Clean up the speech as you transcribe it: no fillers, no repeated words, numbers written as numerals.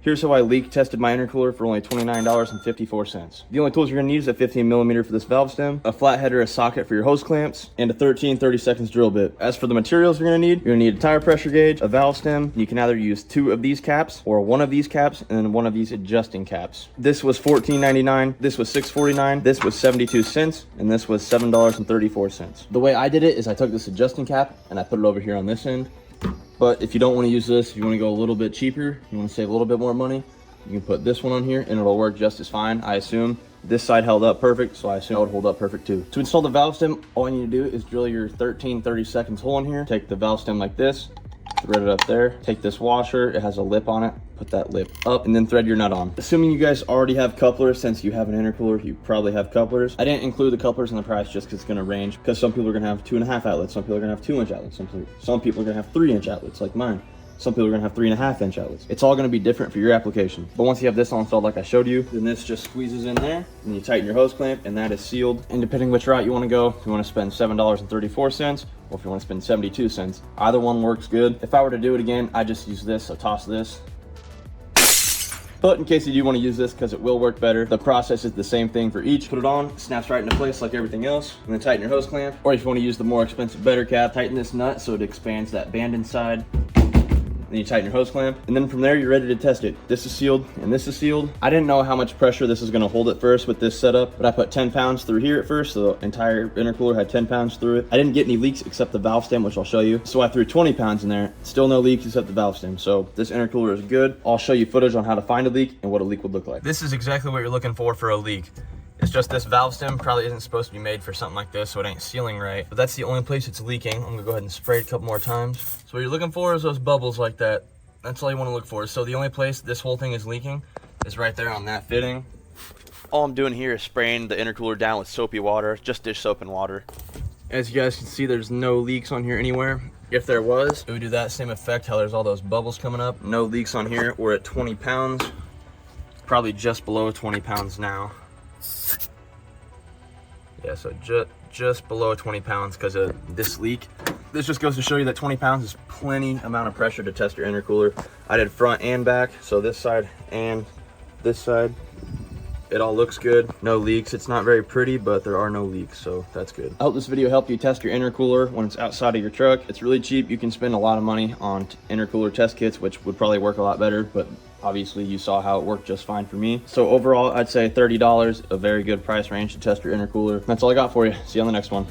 Here's how I leak tested my intercooler for only $29.54. The only tools you're gonna need is a 15mm for this valve stem, a flathead or a socket for your hose clamps, and a 13/32 drill bit. As for the materials you're gonna need a tire pressure gauge, a valve stem. You can either use 2 of these caps or 1 of these caps and then 1 of these adjusting caps. This was $14.99, this was $6.49, this was 72 cents, and this was $7.34. The way I did it is I took this adjusting cap and I put it over here on this end. But if you don't want to use this, if you want to go a little bit cheaper, you want to save a little bit more money, you can put this one on here and it'll work just as fine, I assume. This side held up perfect, so I assume it would hold up perfect too. To install the valve stem, all you need to do is drill your 13/32 hole in here. Take the valve stem like this, thread it up there. Take this washer, it has a lip on it. Put that lip up and then thread your nut on. Assuming you guys already have couplers, since you have an intercooler, you probably have couplers. I didn't include the couplers in the price just because it's going to range. Because some people are going to have 2.5 outlets, some people are going to have 2-inch outlets, some people are going to have 3-inch outlets like mine. Some people are going to have 3.5-inch outlets. It's all going to be different for your application. But once you have this all installed like I showed you, then this just squeezes in there and you tighten your hose clamp and that is sealed. And depending which route you want to go, if you want to spend $7.34 or if you want to spend 72 cents, either one works good. If I were to do it again, I just use this, I toss this. But in case you do want to use this, because it will work better, the process is the same thing for each. Put it on, snaps right into place like everything else, and then tighten your hose clamp. Or if you want to use the more expensive, better cap, tighten this nut so it expands that band inside. Then you tighten your hose clamp, and then from there you're ready to test it. This is sealed and this is sealed. I didn't know how much pressure this is going to hold at first with this setup, but I put 10 pounds through here at first, so the entire intercooler had 10 pounds through it. I didn't get any leaks except the valve stem, which I'll show you. So I threw 20 pounds in there, still no leaks except the valve stem. So this intercooler is good. I'll show you footage on how to find a leak and what a leak would look like. This is exactly what you're looking for a leak. It's just this valve stem probably isn't supposed to be made for something like this, so it ain't sealing right. But that's the only place it's leaking. I'm gonna go ahead and spray it a couple more times. So what you're looking for is those bubbles like that. That's all you want to look for. So the only place this whole thing is leaking is right there on that fitting. All I'm doing here is spraying the intercooler down with soapy water, just dish soap and water. As you guys can see, there's no leaks on here anywhere. If there was, it would do that same effect, how there's all those bubbles coming up. No leaks on here. We're at 20 pounds, probably just below 20 pounds now. Yeah, so just below 20 pounds because of this leak. This just goes to show you that 20 pounds is plenty amount of pressure to test your intercooler. I did front and back, so this side and this side. It all looks good, no leaks. It's not very pretty, but there are no leaks, so that's good. I hope this video helped you test your intercooler when it's outside of your truck. It's really cheap. You can spend a lot of money on intercooler test kits, which would probably work a lot better, but obviously you saw how it worked just fine for me. So overall, I'd say $30, a very good price range to test your intercooler. That's all I got for you. See you on the next one.